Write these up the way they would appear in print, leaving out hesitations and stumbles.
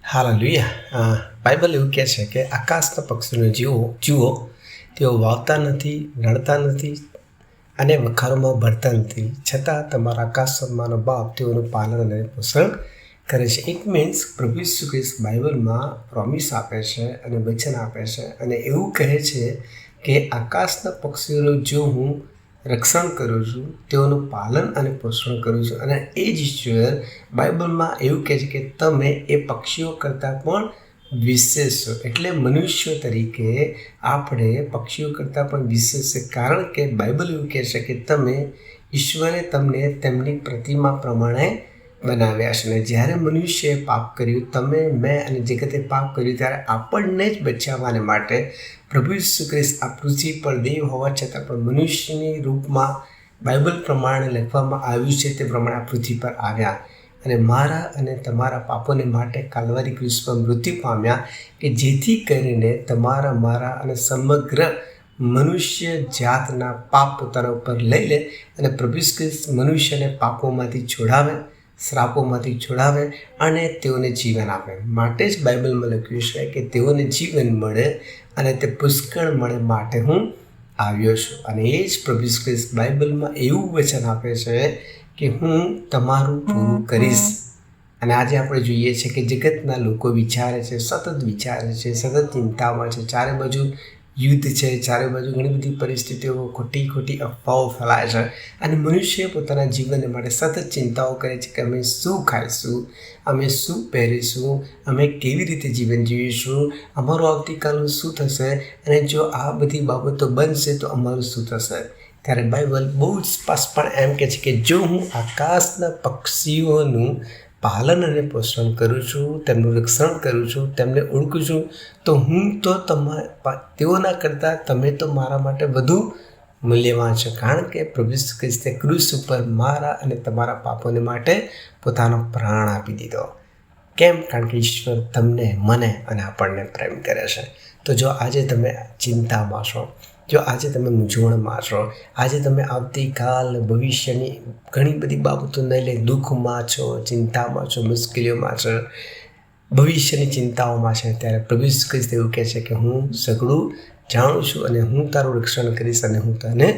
Hallelujah. Bible એવું કહે છે કે આકાશના પક્ષીઓને જુઓ, તેઓ વાવતા નથી, નડતા નથી અને વખારોમાં ભરતા નથી, છતાં તમારા આકાશમાંનો બાપ તેઓનું પાલન અને પોષણ કરે છે. ઇટ મીન્સ પ્રભુ ઈસુ ખ્રિસ્ત બાઇબલમાં પ્રોમિસ આપે છે અને વચન આપે છે અને એવું કહે છે કે આકાશના પક્ષીઓનું જો હું રક્ષણ કરું છું, તેઓનું પાલન અને પોષણ કરું છું. અને એ જ ઈશ્વર બાઇબલમાં એવું કહે છે કે તમે એ પક્ષીઓ કરતાં પણ વિશેષ છો. એટલે મનુષ્યો તરીકે આપણે પક્ષીઓ કરતાં પણ વિશેષ છે, કારણ કે બાઇબલ એવું કહે છે કે ઈશ્વરે તમને તેમની પ્રતિમા પ્રમાણે બનાવ્યા છે. અને જ્યારે મનુષ્યએ પાપ કર્યું, મેં અને જગતે પાપ કર્યું, ત્યારે આપણને જ બચાવવાને માટે પ્રભુ ઈસુ ખ્રિસ્ત આ પૃથ્વી પર દેવ હોવા છતાં પણ મનુષ્યની રૂપમાં બાઇબલ પ્રમાણે લખવામાં આવ્યું છે તે પ્રમાણે આ પૃથ્વી પર આવ્યા અને મારા અને તમારા પાપોને માટે કાલ્વારી ક્રુસ પર મૃત્યુ પામ્યા, કે જેથી કરીને તમારા, મારા અને સમગ્ર મનુષ્ય જાતના પાપ પોતાના ઉપર લઈ લે અને પ્રભુ ઈસુ ખ્રિસ્ત મનુષ્યને પાપોમાંથી છોડાવે, શ્રાપોમાંથી છોડાવે અને તેઓને જીવન આપે. માટે જ બાઇબલમાં લખ્યું છે કે તેઓને જીવન મળે અને તે પુષ્કળ મળે માટે હું આવ્યો છું. અને એ જ પ્રભુ ઈસુ ખ્રિસ્ત બાઇબલમાં એવું વચન આપે છે કે હું તમારું પૂરું કરીશ. અને આજે આપણે જોઈએ છીએ કે જગતના લોકો વિચારે છે, સતત વિચારે છે, સતત ચિંતામાં છે. ચારે બાજુ યુદ્ધ છે, ચારે બાજુ ઘણી બધી પરિસ્થિતિઓ, ખોટી અફવાઓ ફેલાય છે અને મનુષ્ય પોતાના જીવન માટે સતત ચિંતાઓ કરે છે કે અમે શું ખાઈશું, અમે શું પહેરીશું, અમે કેવી રીતે જીવન જીવીશું, અમારું આવતીકાલનું શું થશે, અને જો આ બધી બાબતો બનશે તો અમારું શું થશે. ત્યારે બાઇબલ બહુ જ સ્પષ્ટ પણ એમ કહે છે કે જો હું આકાશના પક્ષીઓનું પાલન અને પોષણ કરું છું, તેમનું રક્ષણ કરું છું, તેમને ઓળખું છું, તો હું તો તેઓના કરતાં તમે તો મારા માટે વધુ મૂલ્યવાન છો. કારણ કે પ્રભુ ઈસુ ખ્રિસ્તે ક્રુસ ઉપર મારા અને તમારા પાપોને માટે પોતાનો પ્રાણ આપી દીધો. કેમ? કારણ કે ઈશ્વર તમને, મને અને આપણને પ્રેમ કરે છે. તો જો આજે તમે ચિંતામાં છો, જો આજે તમે મૂંઝવણમાં છો, આજે તમે આવતીકાલ, ભવિષ્યની ઘણી બધી બાબતોને લઈ દુઃખમાં છો, ચિંતામાં છો, મુશ્કેલીઓમાં છો, ભવિષ્યની ચિંતાઓમાં છે, ત્યારે પ્રભુ ઈસુ ખ્રિસ્ત એવું કહે છે કે હું સઘળું જાણું છું અને હું તારું રક્ષણ કરીશ અને હું તને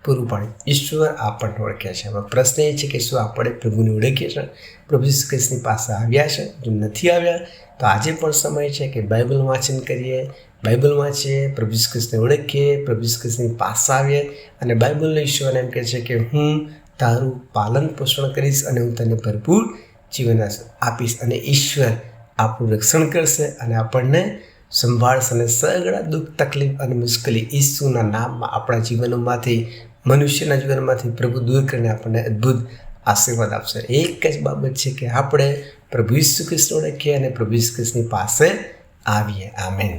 પૂરું પાડીશ. ઈશ્વર આપણને ઓળખે છે. હવે પ્રશ્ન એ છે કે શું આપણે પ્રભુને ઓળખીએ છીએ? પ્રભુ ઈસુ ખ્રિસ્તની પાસે આવ્યા છે? જો નથી આવ્યા તો આજે પણ સમય છે કે બાઇબલ વાંચન કરીએ, બાઇબલ વાંચીએ, પ્રભુ ઈસુ ખ્રિસ્તને ઓળખીએ, પ્રભુ ઈસુ ખ્રિસ્તની પાસે આવીએ અને બાઇબલનો ઈશ્વર એમ કહે છે કે હું તારું પાલન પોષણ કરીશ અને હું તને ભરપૂર જીવન આપીશ. અને ઈશ્વર આપણું રક્ષણ કરશે અને આપણને સંભાળશે અને સગળા દુઃખ, તકલીફ અને મુશ્કેલી ઈસુના નામમાં આપણા જીવનોમાંથી, મનુષ્યના જીવનમાંથી પ્રભુ દૂર કરીને આપણને અદ્ભુત આશીર્વાદ આપશે. એક જ બાબત છે કે આપણે પ્રભુ ઈસુ ખ્રિસ્તને ઓળખીએ અને પ્રભુ ઈસુ ખ્રિસ્તની પાસે આવીએ. આમેન.